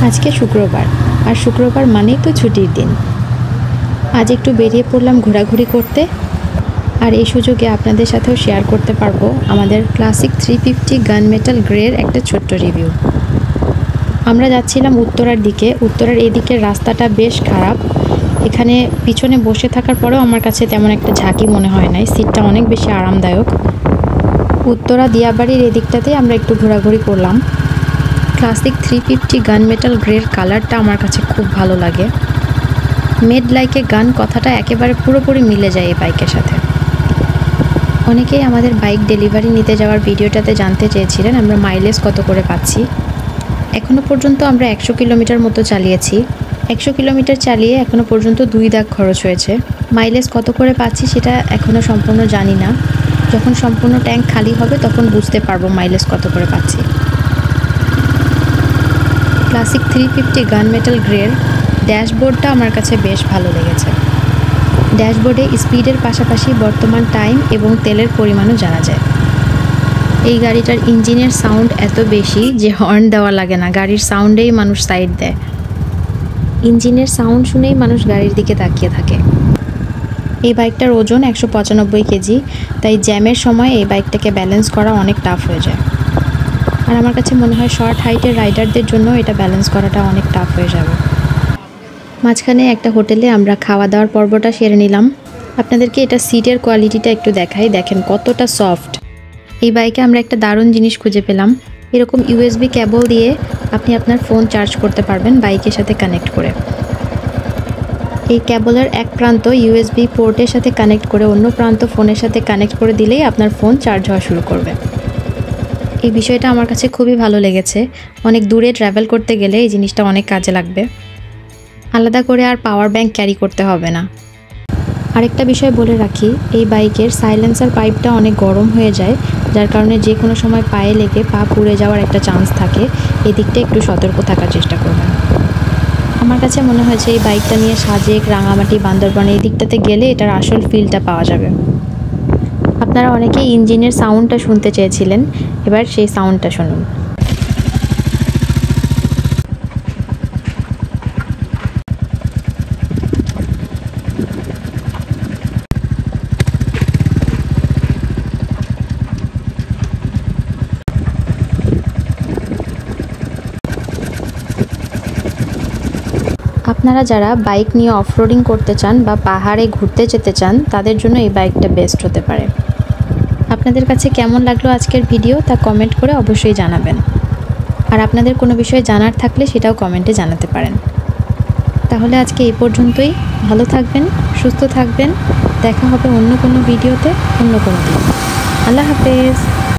আজকে শুক্রবার, আর শুক্রবার মানেই তো ছুটির দিন। আজ একটু বেরিয়ে পড়লাম ঘোরাঘুরি করতে, আর এই সুযোগে আপনাদের সাথেও শেয়ার করতে পারবো আমাদের ক্লাসিক 350 গান মেটাল গ্রের একটা ছোট্ট রিভিউ। আমরা যাচ্ছিলাম উত্তরার দিকে। উত্তরার এদিকের রাস্তাটা বেশ খারাপ। এখানে পিছনে বসে থাকার পরেও আমার কাছে তেমন একটা ঝাঁকি মনে হয় নাই, সিটটা অনেক বেশি আরামদায়ক। উত্তরা দিয়াবাড়ির এদিকটাতেই আমরা একটু ঘোরাঘুরি করলাম। ক্লাসিক 350 গান মেটাল গ্রের কালারটা আমার কাছে খুব ভালো লাগে। মেড লাইক এ গান কথাটা একেবারে পুরোপুরি মিলে যায় এই বাইকের সাথে। অনেকেই আমাদের বাইক ডেলিভারি নিতে যাওয়ার ভিডিওটাতে জানতে চেয়েছিলেন আমরা মাইলেজ কত করে পাচ্ছি। এখনও পর্যন্ত আমরা 100 কিলোমিটার মতো চালিয়েছি। 100 কিলোমিটার চালিয়ে এখনও পর্যন্ত 2 দাগ খরচ হয়েছে। মাইলেজ কত করে পাচ্ছি সেটা এখনও সম্পূর্ণ জানি না। যখন সম্পূর্ণ ট্যাঙ্ক খালি হবে তখন বুঝতে পারবো মাইলেজ কত করে পাচ্ছি। ক্লাসিক 350 গান মেটাল গ্রের ড্যাশবোর্ডটা আমার কাছে বেশ ভালো লেগেছে। ড্যাশবোর্ডে স্পিডের পাশাপাশি বর্তমান টাইম এবং তেলের পরিমাণও জানা যায়। এই গাড়িটার ইঞ্জিনের সাউন্ড এত বেশি যে হর্ন দেওয়া লাগে না, গাড়ির সাউন্ডেই মানুষ সাইড দেয়। ইঞ্জিনের সাউন্ড শুনেই মানুষ গাড়ির দিকে তাকিয়ে থাকে। এই বাইকটার ওজন 195 কেজি, তাই জ্যামের সময় এই বাইকটাকে ব্যালেন্স করা অনেক টাফ হয়ে যায়। আর আমার কাছে মনে হয় শর্ট হাইটের রাইডারদের জন্য এটা ব্যালেন্স করাটা অনেক টাফ হয়ে যাবে। মাঝখানে একটা হোটেলে আমরা খাওয়া দাওয়ার পর্বটা সেরে নিলাম। আপনাদেরকে এটা সিটের কোয়ালিটিটা একটু দেখাই, দেখেন কতটা সফট। এই বাইকে আমরা একটা দারুণ জিনিস খুঁজে পেলাম। এরকম ইউএসবি কেবল দিয়ে আপনি আপনার ফোন চার্জ করতে পারবেন বাইকের সাথে কানেক্ট করে। এই কেবলের এক প্রান্ত ইউএসবি পোর্টের সাথে কানেক্ট করে অন্য প্রান্ত ফোনের সাথে কানেক্ট করে দিলেই আপনার ফোন চার্জ হওয়া শুরু করবে। এই বিষয়টা আমার কাছে খুবই ভালো লেগেছে। অনেক দূরে ট্রাভেল করতে গেলে এই জিনিসটা অনেক কাজে লাগবে। আলাদা করে আর পাওয়ার ব্যাংক ক্যারি করতে হবে না। আরেকটা বিষয় বলে রাখি, এই বাইকের সাইলেন্সার পাইপটা অনেক গরম হয়ে যায়, যার কারণে যে কোনো সময় পায়ে লেগে পা পুড়ে যাওয়ার একটা চান্স থাকে। এদিকটা একটু সতর্ক থাকার চেষ্টা করবেন। আমার কাছে মনে হয়েছে এই বাইকটা নিয়ে সাজেক, রাঙামাটি, বান্দরবান এই দিকটাতে গেলে এটার আসল ফিলটা পাওয়া যাবে। আপনারা অনেকেই ইঞ্জিনের সাউন্ডটা শুনতে চেয়েছিলেন, এবার সেই সাউন্ডটা শুনুন। আপনারা যারা বাইক নিয়ে অফরোডিং করতে চান বা পাহাড়ে ঘুরতে যেতে চান তাদের জন্য এই বাইকটা বেস্ট হতে পারে। আপনাদের কাছে কেমন লাগলো আজকের ভিডিও তা কমেন্ট করে অবশ্যই জানাবেন। আর আপনাদের কোনো বিষয়ে জানার থাকলে সেটাও কমেন্টে জানাতে পারেন। তাহলে আজকে এই পর্যন্তই। ভালো থাকবেন, সুস্থ থাকবেন। দেখা হবে অন্য কোনো ভিডিওতে অন্য কোনো দিন। আল্লাহ হাফেজ।